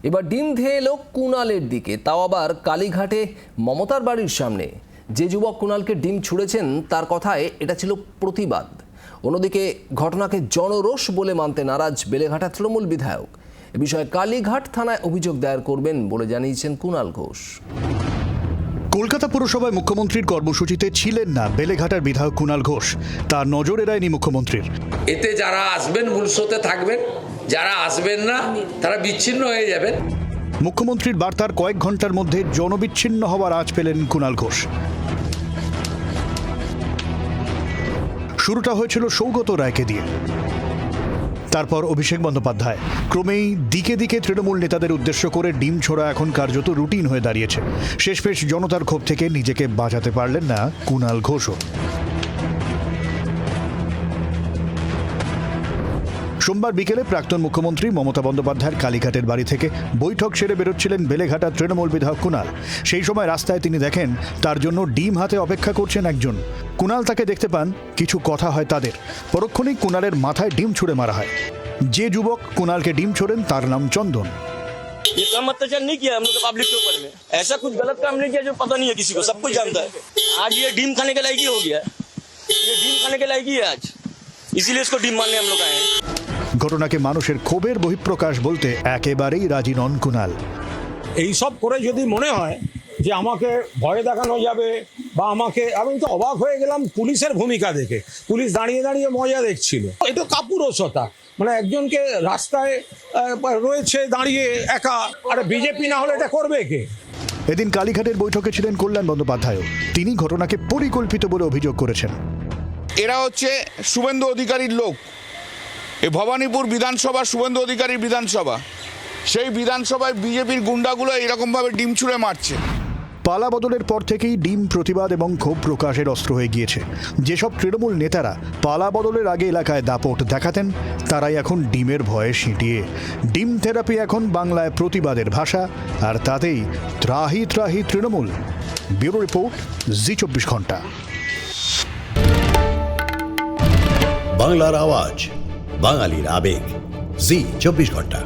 এবার ডিম ধেয়ে এলো কুণালের দিকে, তাও আবার কালীঘাটে মমতার বাড়ির সামনে। যে যুবক কুণালকে ডিম ছুঁড়েছেন তার কথায় এটা ছিল প্রতিবাদ। অন্যদিকে ঘটনাকে জনরোষ বলে মানতে নারাজ বেলেঘাটা তৃণমূল বিধায়ক। এ বিষয়ে কালীঘাট থানায় অভিযোগ দায়ের করবেন বলে জানিয়েছেন কুণাল ঘোষ। কলকাতা পুরসভায় মুখ্যমন্ত্রীর কর্মসূচিতে ছিলেন না বেলেঘাটার বিধায়ক কুণাল ঘোষ। তার নজর এড়ায়নি মুখ্যমন্ত্রীর। এতে যারা আসবেন মূলসতে থাকবেন, যারা আসবেন না তারা বিচ্ছিন্ন হয়ে যাবেন। মুখ্যমন্ত্রীর বার্তার কয়েক ঘন্টার মধ্যে জনবিচ্ছিন্ন হওয়ার আঁচ পেলেন কুণাল ঘোষ। শুরুটা হয়েছিল সৌগত রায়কে দিয়ে, তারপর অভিষেক বন্দ্যোপাধ্যায়। ক্রমেই দিকে দিকে তৃণমূল নেতাদের উদ্দেশ্য করে ডিম ছোড়া এখন কার্যত রুটিন হয়ে দাঁড়িয়েছে। শেষমেশ জনতার ক্ষোভ থেকে নিজেকে বাঁচাতে পারলেন না কুণাল ঘোষও। সোমবার বিকেলে প্রাক্তন মুখ্যমন্ত্রী মমতা বন্দ্যোপাধ্যায়ের কালীঘাটের বাড়ি থেকে বৈঠক সেরে বেরোচ্ছিলেন বেলেঘাটার তৃণমূল বিধায়ক কুণাল। সেই সময় রাস্তায় তিনি দেখেন তার জন্য ডিম হাতে অপেক্ষা করছেন একজন। কুণাল তাকে দেখতে পান, কিছু কথা হয় তাদের। পরক্ষণেই কুণালের মাথায় ডিম ছুঁড়ে মারা হয়। যে যুবক কুণালকে ডিম ছোড়েন তার নাম চন্দন। ये काम अत्याचार नहीं किया हम लोग पब्लिक के ऊपर में, ऐसा कुछ गलत काम नहीं किया जो पता नहीं है किसी को, सब कुछ जानता है। आज ये डीम खाने के लायक ही हो गया है, ये डीम खाने के लायक ही है आज, इसीलिए इसको डीम मारने हम लोग आए हैं। ঘটনাকে মানুষের ক্ষোভের বহিঃপ্রকাশ বলতে একেবারেই রাজি নন কুণাল। এইসব করে যদি মনে হয় যে আমাকে ভয় দেখানো যাবে বা আমি তো অবাক হয়ে গেলাম পুলিশের ভূমিকা দেখে। পুলিশ দাঁড়িয়ে দাঁড়িয়ে মজা দেখছিল। এটা কাপুরুষতা, মানে একজনকে রাস্তায় রয়েছে দাঁড়িয়ে একা, আর বিজেপি না হলে এটা করবে কে? এদিন কালীঘাটের বৈঠকে ছিলেন কল্যাণ বন্দ্যোপাধ্যায়। তিনি ঘটনাকে পরিকল্পিত বলে অভিযোগ করেছেন। এরা হচ্ছে শুভেন্দু অধিকারীর লোক। এই ভবানীপুর বিধানসভা শুভেন্দু অধিকারীর বিধানসভা, সেই বিধানসভায় বিজেপির গুন্ডাগুলো এরকমভাবে ডিম ছুঁড়ে মারছে। পালা বদলের পর থেকেই ডিম প্রতিবাদ এবং ক্ষোভ প্রকাশের অস্ত্র হয়ে গিয়েছে। যেসব তৃণমূল নেতারা পালা বদলের আগে এলাকায় দাপট দেখাতেন, তারাই এখন ডিমের ভয়ে সিঁটিয়ে। ডিম থেরাপি এখন বাংলায় প্রতিবাদের ভাষা, আর তাতেই ত্রাহি ত্রাহি তৃণমূল। ব্যুরো রিপোর্ট, জি24 ঘন্টা। বাংলার আওয়াজ, বাঙালির আবেগ, জি24 ঘন্টা।